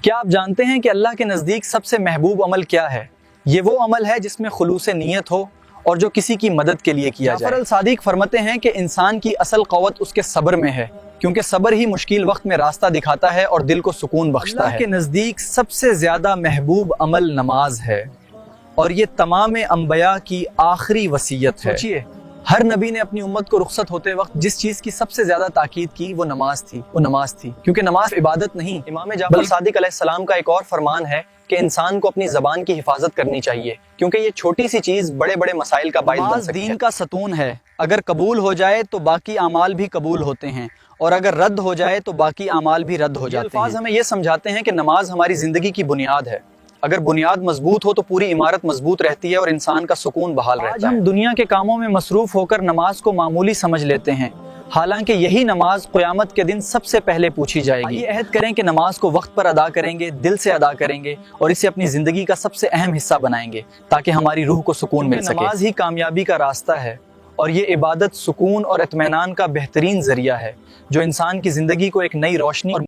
کیا آپ جانتے ہیں کہ اللہ کے نزدیک سب سے محبوب عمل کیا ہے؟ یہ وہ عمل ہے جس میں خلوص نیت ہو اور جو کسی کی مدد کے لیے کیا جائے۔ جعفر الصادق فرماتے ہیں کہ انسان کی اصل قوت اس کے صبر میں ہے، کیونکہ صبر ہی مشکل وقت میں راستہ دکھاتا ہے اور دل کو سکون بخشتا ہے۔ اللہ کے نزدیک سب سے زیادہ محبوب عمل نماز ہے، اور یہ تمام انبیاء کی آخری وصیت ہے۔ سوچئے، ہر نبی نے اپنی امت کو رخصت ہوتے وقت جس چیز کی سب سے زیادہ تاکید کی وہ نماز تھی، کیونکہ نماز عبادت نہیں۔ امام جعفر صادق علیہ السلام کا ایک اور فرمان ہے کہ انسان کو اپنی زبان کی حفاظت کرنی چاہیے، کیونکہ یہ چھوٹی سی چیز بڑے بڑے مسائل کا باعث بن سکتی ہے۔ دین کا ستون ہے، اگر قبول ہو جائے تو باقی اعمال بھی قبول ہوتے ہیں، اور اگر رد ہو جائے تو باقی اعمال بھی رد ہو جاتے ہیں۔ الفاظ ہمیں یہ سمجھاتے ہیں کہ نماز ہماری زندگی کی بنیاد ہے۔ اگر بنیاد مضبوط ہو تو پوری عمارت مضبوط رہتی ہے اور انسان کا سکون بحال رہتا ہے۔ آج ہم دنیا کے کاموں میں مصروف ہو کر نماز کو معمولی سمجھ لیتے ہیں، حالانکہ یہی نماز قیامت کے دن سب سے پہلے پوچھی جائے گی۔ یہ عہد کریں کہ نماز کو وقت پر ادا کریں گے، دل سے ادا کریں گے، اور اسے اپنی زندگی کا سب سے اہم حصہ بنائیں گے تاکہ ہماری روح کو سکون مل سکے۔ نماز ہی کامیابی کا راستہ ہے، اور یہ عبادت سکون اور اطمینان کا بہترین ذریعہ ہے جو انسان کی زندگی کو ایک نئی روشنی اور